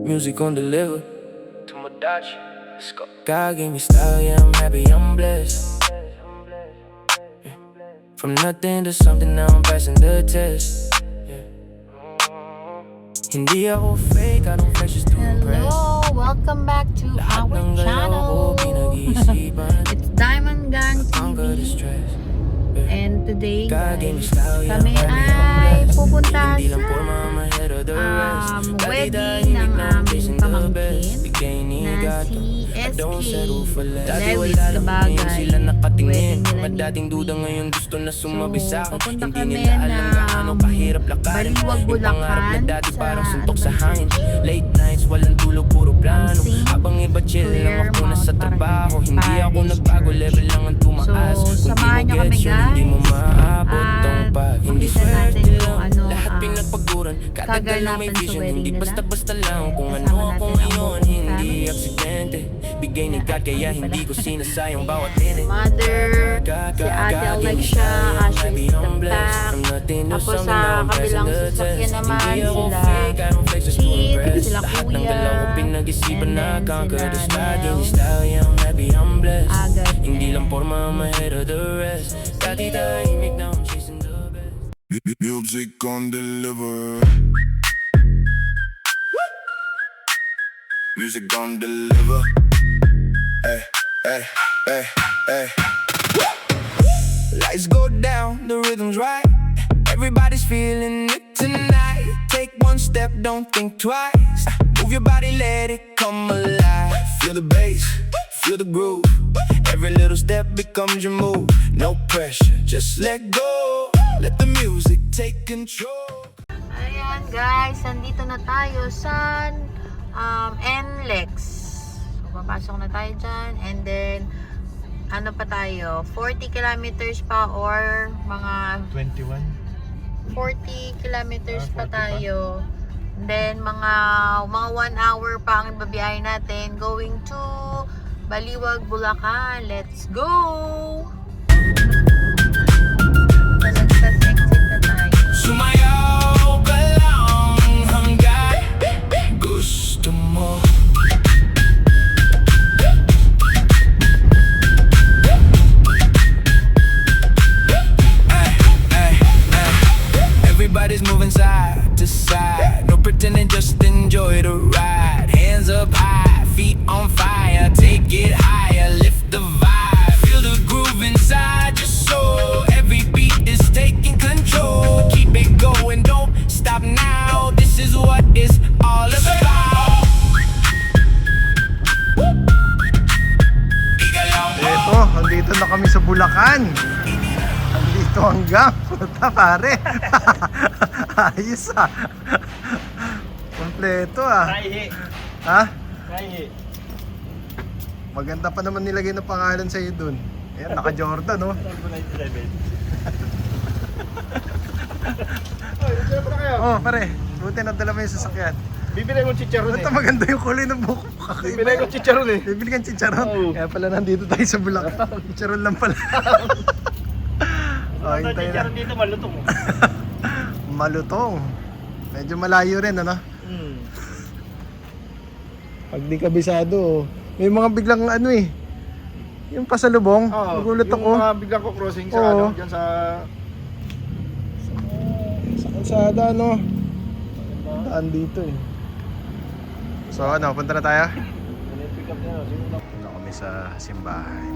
Music on deliver to my Dutch. Let's go. God gave me style, yeah, I'm happy, I'm blessed. Yeah. From nothing to something, now I'm passing the test. Yeah. Hindi ako fake, I don't flex just to impress. Hello, welcome back to our channel. It's Diamond Gang TV. And today guys, kami ay pupunta sa wedding ng aming pamangkin na si SK Lewis Kabagay. Wedding nila ni So, pupunta kami na Baliwag, Bulacan sa late nights, walang tulog, puro plano. Habang iba chill lang ako na sa trabaho. Hindi ako nagbago, level lang ang tumaas. So, samahan nyo kami guys. Hindi mo maabot tong pag hindi Makita natin swerte kung lang. ano Lahat pinagpaguran, katagal na may kaganapan sa vision. wedding Hindi nila. basta-basta lang kung ano Kasama ako natin ang ngayon. buong Hindi family. aksidente, bigay ni God kaya hindi ko sinasayang bawat minute. Mother, si Ate Alexia, Ashley Tapak. Tapos sa kabilang sasakyan naman sila Chief, sila Kuya, pinag-isipan na conquer the style. Nel, Style, yeah, I'm happy, I'm blessed. Agat, Hindi lang porma, I'm ahead of the rest. Dati tahimik na I'm chasing the best. Music on deliver. Music on deliver. Hey, hey, hey, hey. Lights go down, the rhythm's right. Everybody's feeling it tonight. Take one step, don't think twice. Move your body, let it come alive. Feel the bass, feel the groove. Every little step becomes your move. No pressure, just let go. Let the music take control. Ayan guys, nandito na tayo sa NLEX. So, papasok na tayo dyan. And then, ano pa tayo? 40 kilometers pa or mga 21. 40 kilometers pa 40 pa. tayo. And then, mga 1 hour pa ang babiyahe natin going to Baliwag, Bulacan. Let's go! Exit na tayo. Sumayaw ka lang hanggat gusto mo. Everybody's moving side to side. No pretending, just enjoy the ride. Hands up high, feet on fire. Take it higher, lift the vibe. Feel the groove inside your soul. Every beat is taking control. Keep it going, don't stop now. This is what it's all about. Eto, andito na kami sa Bulacan. Andito hanggang. Puta pare. Ayos ah. Kompleto ah. Kaihi. Ha? Kaihi. Maganda pa naman nilagay ng pangalan sa'yo dun. Ayan, naka Jordan oh. Number 97. Oh pare, buti nadala mo yung sasakyan. Bibili kong chicharon Ito maganda yung kulay ng buhok mo. Bibili kong chicharon eh. Bibili kang chicharon. Oo. Kaya pala nandito tayo sa Bulacan. Chicharon lang pala. Oh, Ito hintay na. chicharon dito malutong. Malutong. Medyo malayo rin ano. Pag di kabisado, may mga biglang ano eh. Yung pasalubong, nagulat ako. Yung mga biglang ko crossing sa Oo. ano, dyan sa... Sa kalsada no. Daan dito eh. So ano, punta na tayo? Pick up niya. Punta kami sa simbahan.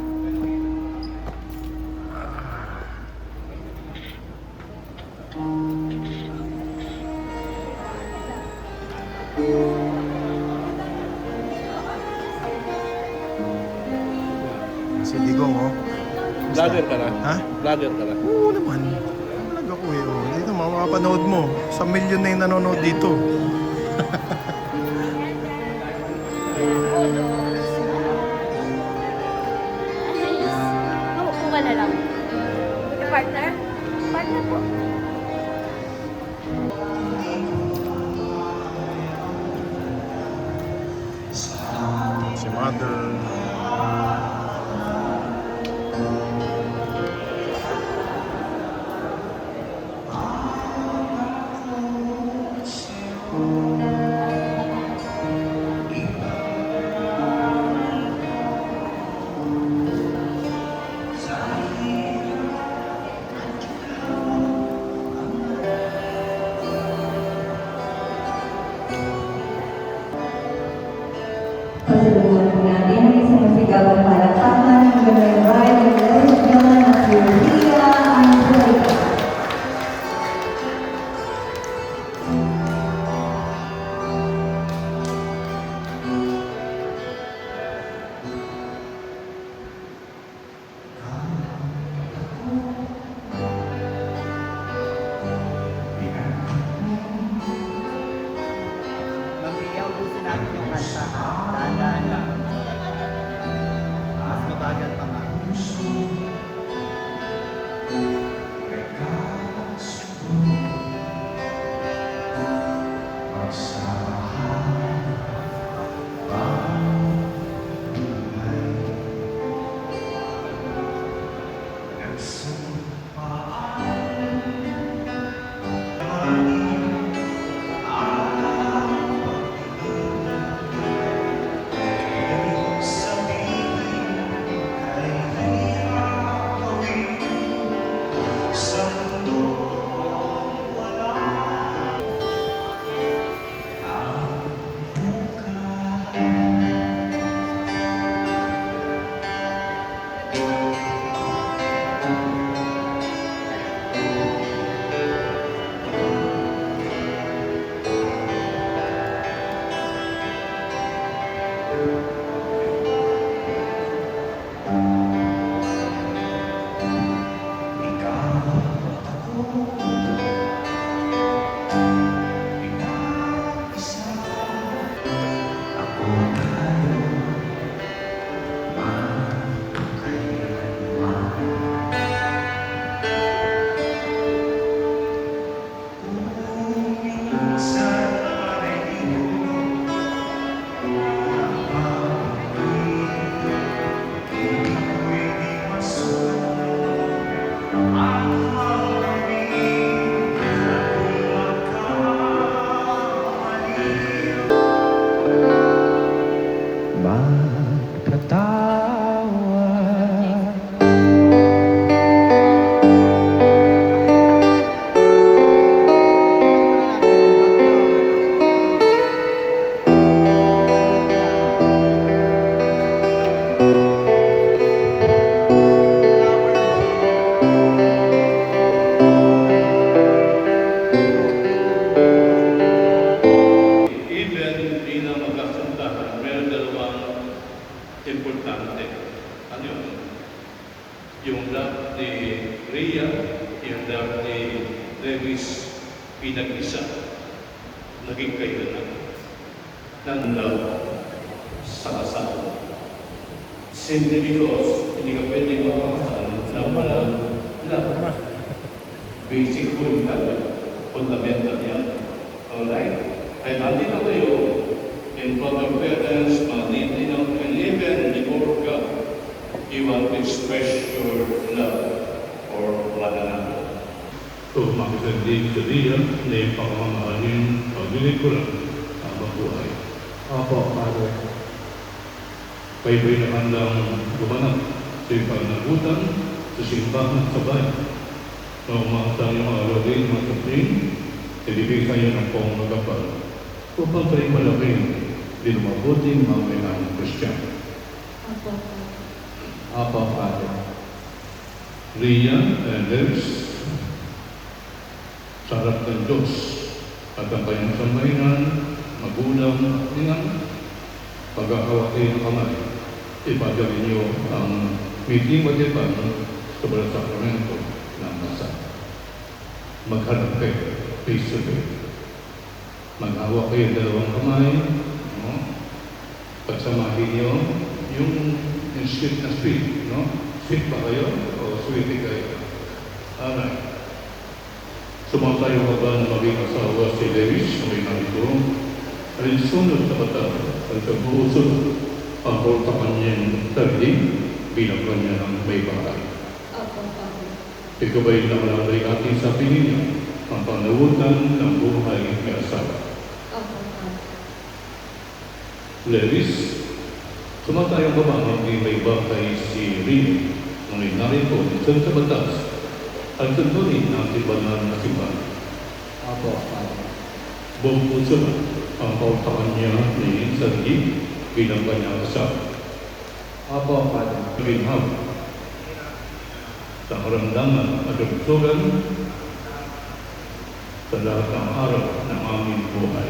Si Digong oh. Vlogger ka na? Ha? Vlogger ka na? Oo naman. Vlog ako eh. Oh. Dito makapanood mo. Sa milyon na yung nanonood dito. Ako ka na lang. Partner? Partner po. Si Mother. Even bilang magkasundahan, meron dalawang importante. Ano yun? Yung love ni Rhea, yung love ni Lewis, pinag-isa. Naging kayo ng love sa kasal. Simply because hindi ka pwede makakasal na walang love. Basic rule natin, fundamental yan. Alright? Ay nandito kayo in front of parents, nandito and even before God, you want to express your love for one another. So, makisalig sa diyan na yung pangmamahalin paglilikuran ang mabuhay. Opo, Father. Kayo ba'y nakandang gumanap sa iyong pananagutan sa simbahan at sa bayan? Na umakta yung mga alagay, mga kapling, ibigay kayo ng pangmagapal upang kayo malaking di lumabuting mga kailangan Kristiyano. Opo. Opo, Father. Rhea and Lewis, sarap ng Diyos at ang kanyang sambahinan, magulang at inang, pag-ahawak kayo ng kamay, ipadalin niyo ang meeting matipan sa Balang Sakramento ng Masa. Maghanap kayo, face to face. Mag-hawak kayo dalawang kamay, no? Pagsamahin niyo yung sweet na sweet, no? Sweet ba kayo o sweetie kayo? Alright. Sumasayo ka ba na maging asawa si Lewis na may narito? Alinsunod sa batas at sa buusod ang sa kanyang sarili bilang kanya ng may bahay. Opo, Father. Ikaw ba'y nakalagay ating sa pininyo ang panawutan ng buhay ng asawa? Opo, Father. Lewis, sumasayo ka ba na may bahay si Rhea na may narito sa batas at tuntunin ang banal na simbahan? Opo, Father. Buong puso na ang kautawan niya ni sarili bilang kanyang asawa. Opo, Father. Ginhaw sa karamdaman at kagustugan sa lahat ng araw ng aming buhay.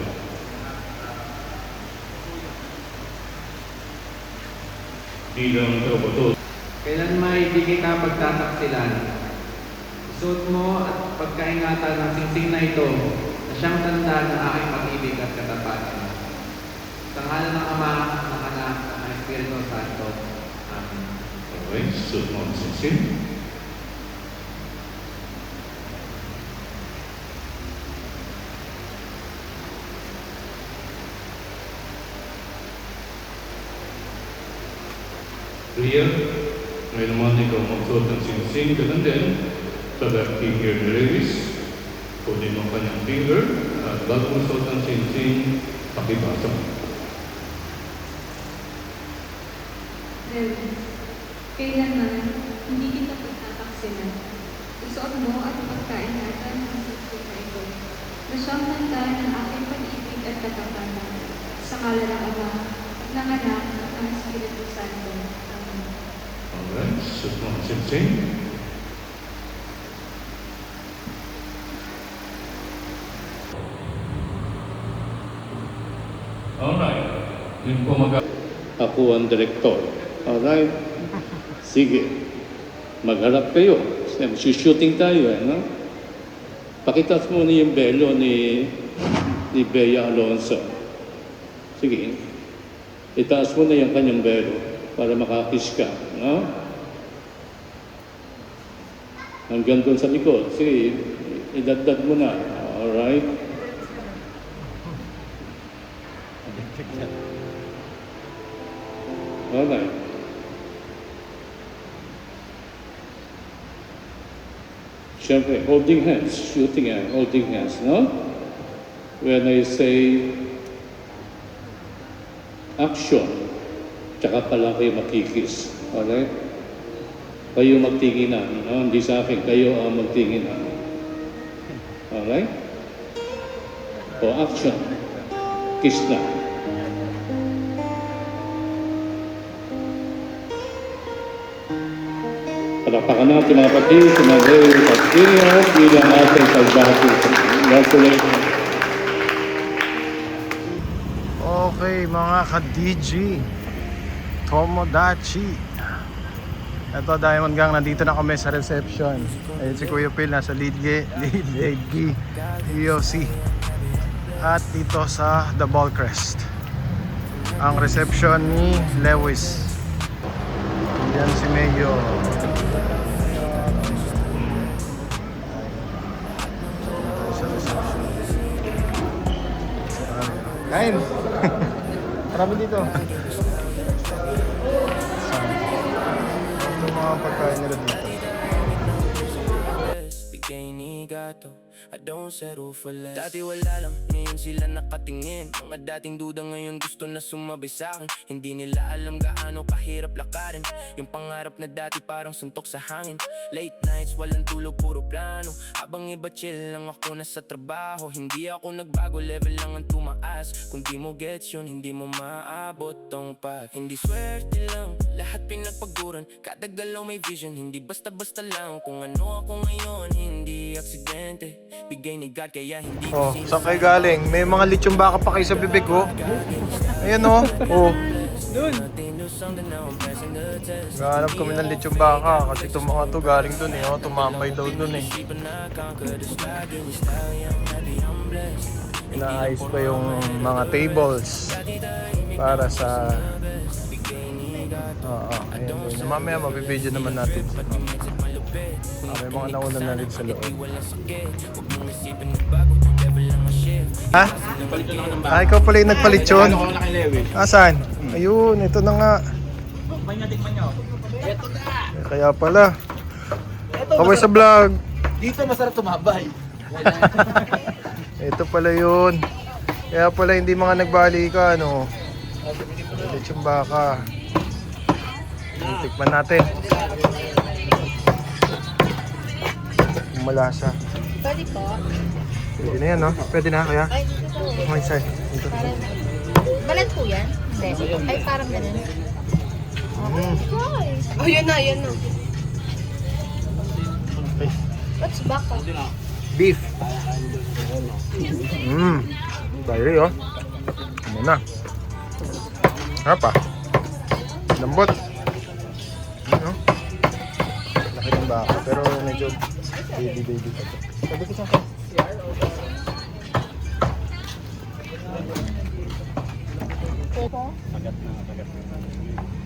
Bilang kabato, Kailan may di kita pagtataksilan? Isuot mo at pagkaingatan ng singsing na ito na siyang tanda ng aking pag-ibig at katapatan. Sa ngalan ng Ama, ng Anak, at ng Espiritu Santo. Amen. okay, suot mo ang singsing. Rhea, ngayon naman ikaw magsuot ng singsing, ganun din sa left finger ni Lewis. Kunin mo ang kanyang finger at bago mo suot ng singsing, pakibasa. Lewis, kailanman hindi kita pagtataksilan. Isuot mo at pagkaingatan ng singsing na ito na siyang tanda ng aking pag-ibig at katapatan. Sa ngalan ng Ama, ng Anak, at ng Espiritu Santo. Amen. Alright, suot mo ang singsing. Alright, yun po Ako ang direktor. Alright? Sige. Magharap kayo. Shooting tayo, no? Pakitas mo yung belo ni Bea Alonso. Sige. Itaas mo na yung kanyang belo para makakis ka, no? Hanggang doon sa likod. Sige, idagdag mo na. Alright? Alright. Siyempre, holding hands, shooting and holding hands, no? When I say action, tsaka pala kayo makikis. Alright? Kayo magtinginan, no? Hindi sa akin, kayo ang magtinginan. Alright? O action, kiss na. Palapakan natin mga kapatid, si Miguel Castillo bilang ating salbahati. Congratulations. Okay mga ka-DG, Tomodachi. Ito Diamond Gang, nandito na kami sa reception. Ayun si Kuya Phil, nasa lead EOC. At dito sa The Ball Crest, ang reception ni Lewis. Yan si Mayo. Kain! Marami dito. Ito mga pagkain nila dito. I don't settle for less. Dati wala lang, ngayon sila nakatingin. Mga dating duda ngayon gusto na sumabay sa'kin. Hindi nila alam gaano kahirap lakarin. Yung pangarap na dati parang suntok sa hangin. Late nights, walang tulog, puro plano. Habang iba chill lang ako nasa trabaho. Hindi ako nagbago, level lang ang tumaas. Kung di mo gets yun, hindi mo maaabot tong path. Hindi swerte lang, lahat pinagpaguran. Kada galaw may vision, hindi basta-basta lang. Kung ano ako ngayon, hindi aksidente. Bigay ni God kaya hindi Oh, saan kayo galing? May mga lechon baka pa kayo sa bibig, oh. Ayan, oh. Oh. Gahanap kami ng lechon baka kasi itong mga to galing dun, eh. Oh, tumambay daw dun, eh. Inaayos pa yung mga tables para sa... Oo, ayan. Mamaya mabibideo naman natin. May mga nauna na rin sa loob. Ha? Ah, ikaw pala yung nagpalit yun? Asan? Ayun, ito na nga. Kaya pala. Kaway sa vlog. Dito masarap tumabay. Ito pala yun. Kaya pala hindi mga nagbali ka, ano. Lechon baka. Tikman natin. Malasa. Pwede po. Pwede na yan, no? Pwede na, kaya? Ay, dito po. Okay, sir. Dito. Balat po yan? Hindi. Ay, parang ganun. Oh, yun na, yun na. Okay. What's baka? Beef. Dahil, oh. Ano na? Harap, ah. Lambot. Ano? Laki ng baka, pero medyo baby pa to. Sabi ko saan ka? Sagat na.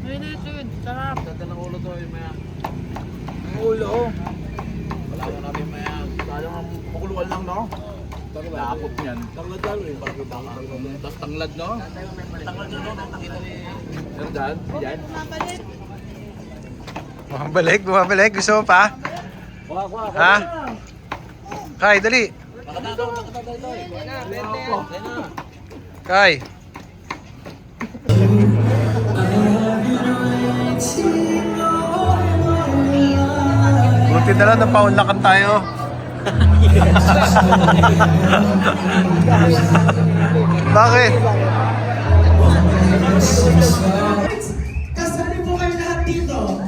Minitid, sarap. Ganda ng ulo to, yung maya. Ang ulo, oh. Wala mo namin maya. Sayang makuluan lang, no? Nakapot niyan. Tanglad lang, eh. Tapos tanglad, no? Tanglad, no? Nakita ni... Nandaan? Yan? Bumabalik. Gusto mo pa? Ha? Kai, dali. Kai. Buti na lang, napaunlakan tayo. Bakit? Kasali po kayo lahat dito.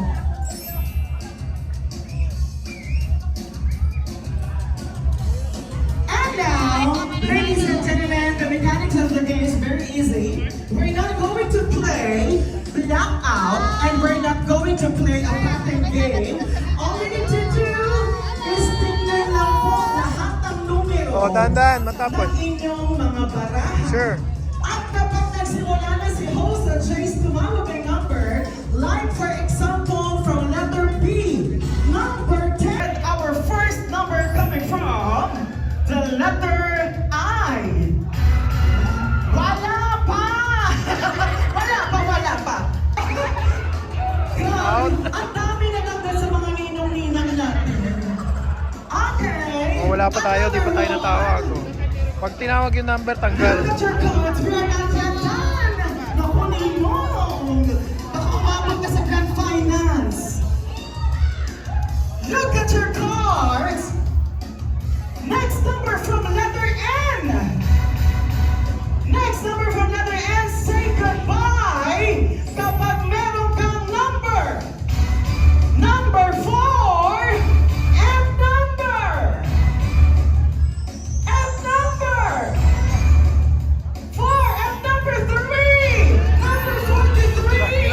We're not going to play blackout and we're not going to play a pattern game. All we need to do is tingnan lang po lahat ng numero Oh, dandan, matapos. ng inyong mga baraha. Sure. At kapag nagsimula na si host at Jace tumawag ng number, like for example from letter B, number 10, our first number coming from the letter I. Wala pa! Wala pa! Grabe, ang dami na lang sa mga ninong-ninang natin. Okay. Oh, wala pa tayo, di pa tayo natawag. Oh. Pag tinawag yung number, tanggal. Look at your cards, we are not yet done! Naku, ninong! Baka umabot ka sa grand finals! Look at your cards! Next number from letter N! Next number from letter N, say goodbye kapag meron kang number! Number 4 and number! And number! 4 and number 3! Number 43!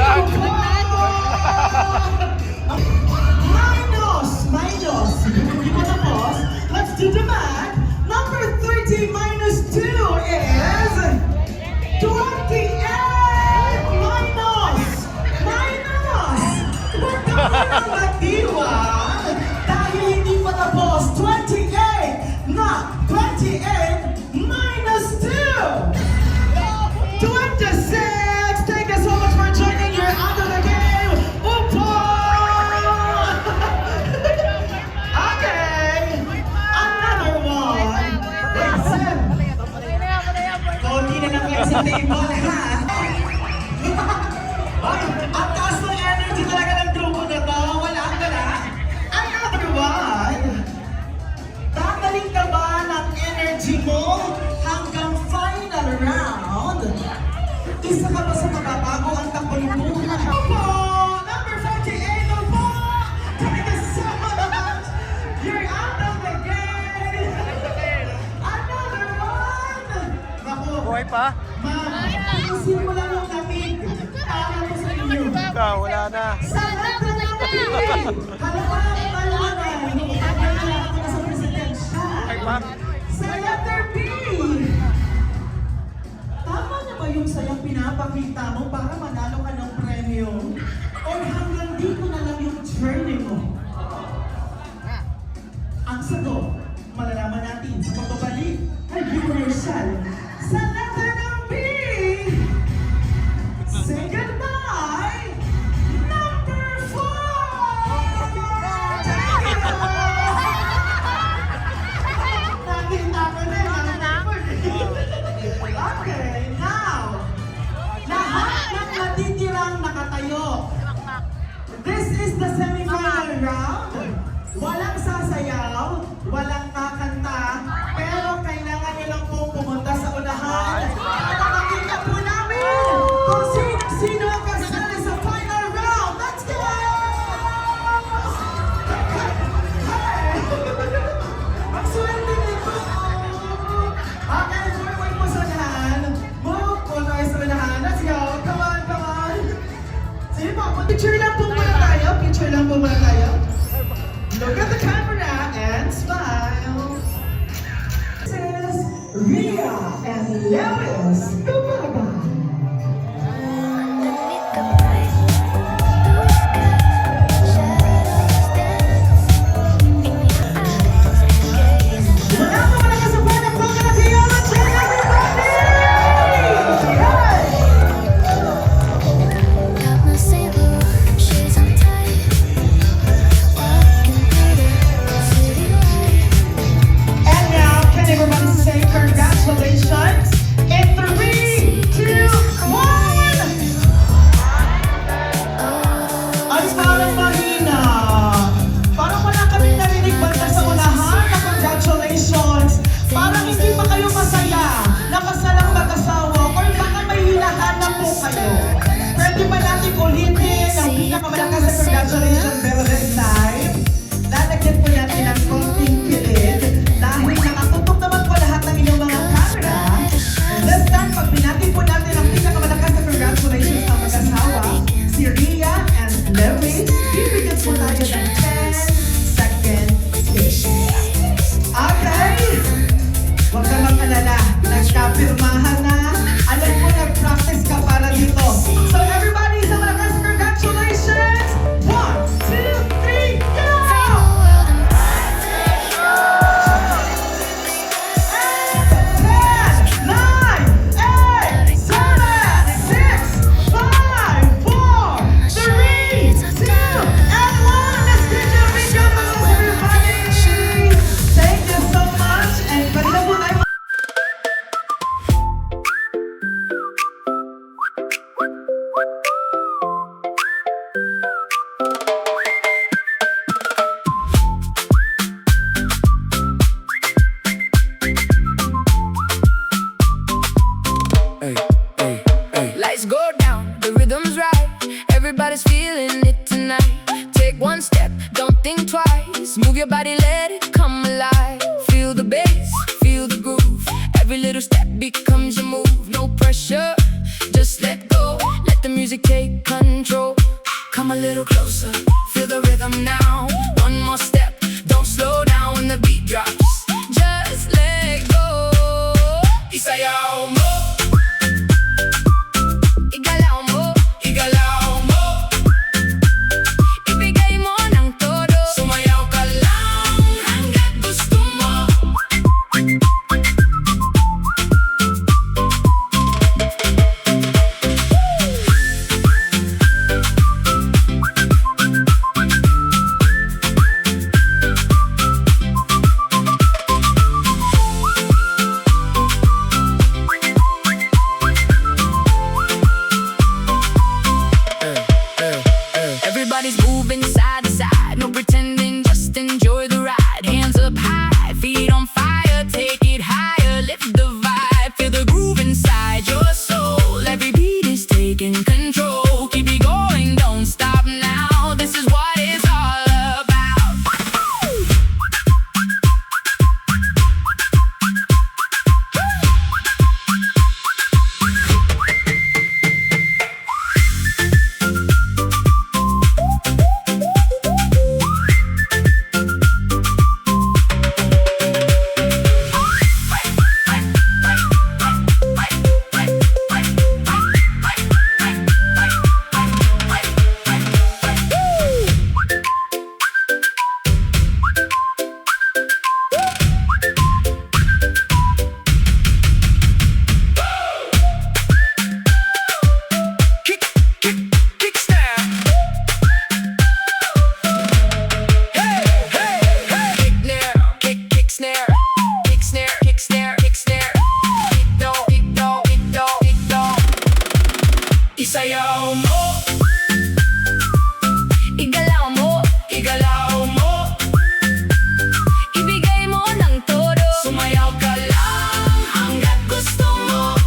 Minus! Hindi ko na pause. Let's do the math. Number 30 minus 2 is 28! Minus! Huwag ka munang magdiwang dahil hindi pa tapos. 28! Na 28 minus 2! 26! Thank you so much for joining. You're out of the game. Upo! Okay. Another one. Listen. Konti na ng flexing table, ha? Ay, ang taas ng energy talaga ng grupo na to. Wala ka na. Another one. Tataling ka ba ng energy mo hanggang final round? Isa ka ba sa mababago ang takbo ng buhay? Opo! Number 48, opo! Thank you so much! You're out of the game! Another one! Naku, Buhay pa? isin mo lang yung lamig para po sa inyo. Ikaw, wala na. Sa letter ng B! Halaman ang malaman. Nakakala ako na sa presidensya. Ay, pa? Sa letter B! Tama na ba yung sayang pinapakita mo para manalo ka ng premyo? O hanggang dito na lang yung journey mo? Ang sagot, malalaman natin sa pagbabalik kay Universal. Sa letter ng B! Say goodbye! Number 4! Nakita ko na yung number. Okay, now, lahat ng natitirang nakatayo. This is the semi-final round. Walang sasayaw, walang kakanta, pero kailangan nyo lang pong pumunta sa unahan. At makikita po namin kung sino ang kasali sa final round. Let's go! Hey! Ang swerte nito! Okay, forward po sa unahan. Move po tayo sa unahan. Let's go! Come on, come on! Sige po, picture lang po muna tayo. Picture lang po muna tayo. Look at the camera and smile. This is Rhea and Lewis. Goodbye. Wala ka sa buwan ng pagkakatiyo. Let's check everybody! And now, can everyone say congratulations? In 3, Don't think twice, move your body, let it come alive. Feel the bass, feel the groove. Every little step becomes your move. No pressure, just let go. Let the music take control. Come a little closer, feel the rhythm now. One more step, don't slow down when the beat drops. Just let go. Isayaw mo, igalaw mo, igalaw mo. Ibigay mo ng todo. Sumayaw ka lang hanggat gusto mo. Everybody's moving side to side, no pretending, just enjoy the ride. Hands up high, feet on fire, take it higher, lift the vibe. Feel the groove inside your soul, every beat is taking control. Keep it going, don't stop now, this is what it's all about. Kick snare. Hey, hey, hey. Kick snare, kick snare. Kick snare, kick snare, kick snare. Kick do, kick do, kick do, kick do. Isayaw mo, igalaw mo, igalaw mo. Ibigay mo ng todo. Sumayaw ka lang hanggat gusto mo.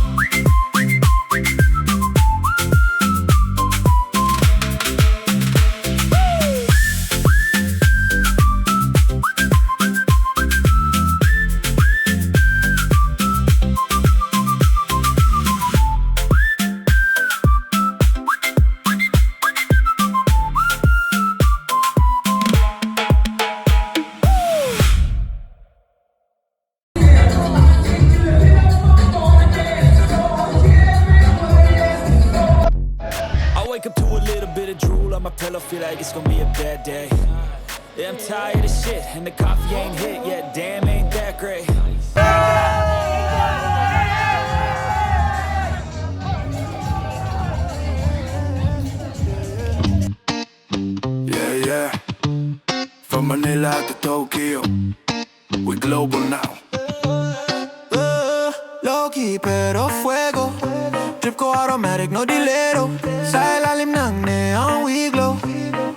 I wake up to a little bit of drool on my pillow, feel like it's gonna be a bad day. Yeah, I'm tired of shit, and the coffee ain't hit yet, damn, ain't that great. Yeah, yeah. From Manila to Tokyo, we global now. Low-key pero fuego. Drip ko automatic, no dilero. Sa ilalim ng neon we glow.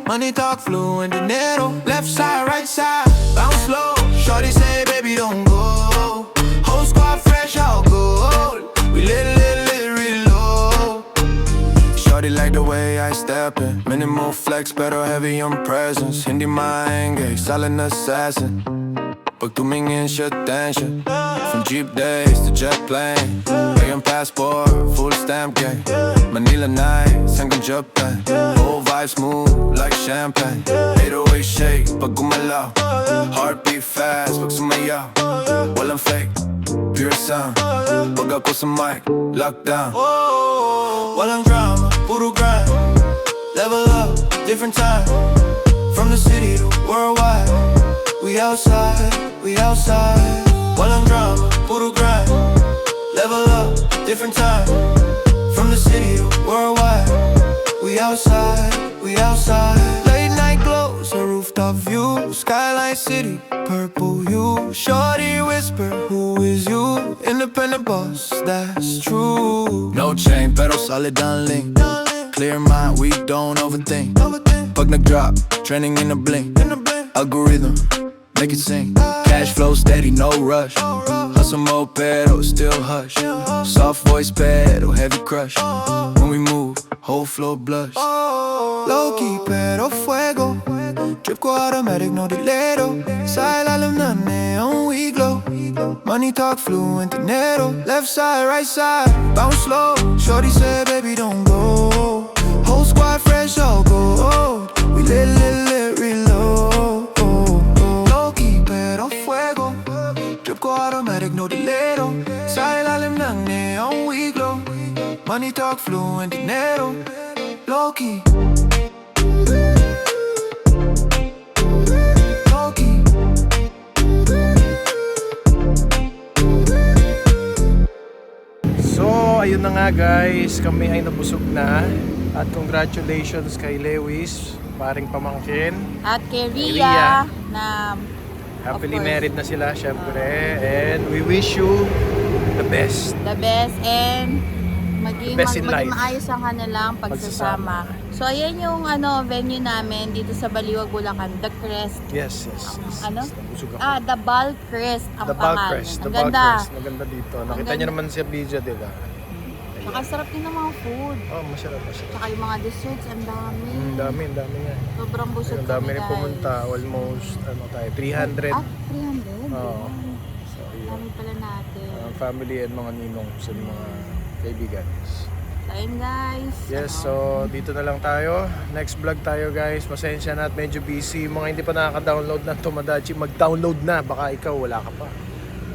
Money talk fluent dinero. Left side, right side, bounce slow. Shorty say baby don't go. Whole squad fresh, all gold. We lit reload. Shorty like the way I step in. Minimal flex pero heavy on presence. Hindi maingay, silent assassin. Pag tumingin siya, tension. From jeep days to jet plane. Payang passport, full stamp gang. Manila nights hanggang Japan. Whole vibe smooth like champagne. 808 shake pag gumalaw. Heartbeat fast pag sumayaw. Walang fake, pure sound. Pag ako sa mic, lockdown. Walang drama, puro grind. Level up, different time. From the city to worldwide. We outside, we outside. Walang drama, puro grind. Level up, different time. From the city to worldwide. We outside, we outside. Late night glows, a rooftop view. Skyline city, purple hue. Shorty whisper, who is you? Independent boss, that's true. No chain pero solid ang link. Clear mind, we don't overthink. Pag nag-drop, trending in a blink. Algorithm, make it sing. Cash flow steady, no rush. Hustle mode pero still hush. Soft voice pero heavy crush. When we move, whole floor blush. Low-key pero fuego. Drip Trip ko automatic, no delero. Sa ilalim na neon we glow. Money talk fluent dinero. Left side, right side, bounce slow. Shorty said, baby, don't go. Whole squad fresh, all gold. We lit, reload. Low-key, pero fuego. Trip ko automatic, no delero. Sa ilalim ng neon we glow. Money talk fluent dinero. Low-key. Low-key. So, ayun na nga guys, kami ay nabusog na. At congratulations kay Lewis, paring pamangkin. At kay Ria. Ria, na Happily of course, married na sila, syempre. And we wish you the best. the best and maging, The best in maging life. maayos ang kanilang pagsasama. So, ayan yung venue namin dito sa Baliwag, Bulacan, The Crest. Yes. Ano? Nabusog ako. The Bal Crest ang The Bal pangalan. Crest. Ang The Bal ganda. Crest. Maganda dito. Nakita ganda. nyo naman sa video, di ba? Nakasarap din ng mga food. Oh, masarap. Tsaka yung mga desserts, ang dami. Dami nga. Sobrang busog Ang dami kami, rin guys. pumunta. Almost, 300. 300? Oo. Ayan. So, yun. Dami pala natin. Family and mga ninong sa mga kaibigan. So, ayun guys. Yes, so dito na lang tayo. Next vlog tayo guys. Pasensya na at medyo busy. Mga hindi pa nakaka-download ng Tomodachi, mag-download na. Baka ikaw wala ka pa.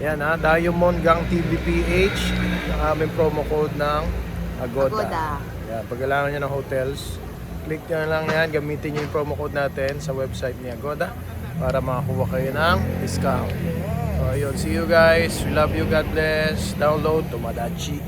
Yan ha, Diamond Gang TVPH. Ang aming promo code ng Agoda. Yan, pag kailangan nyo ng hotels, click nyo lang yan. Gamitin nyo yung promo code natin sa website ni Agoda para makakuha kayo ng discount. So ayun, see you guys. We love you. God bless. Download Tomodachi.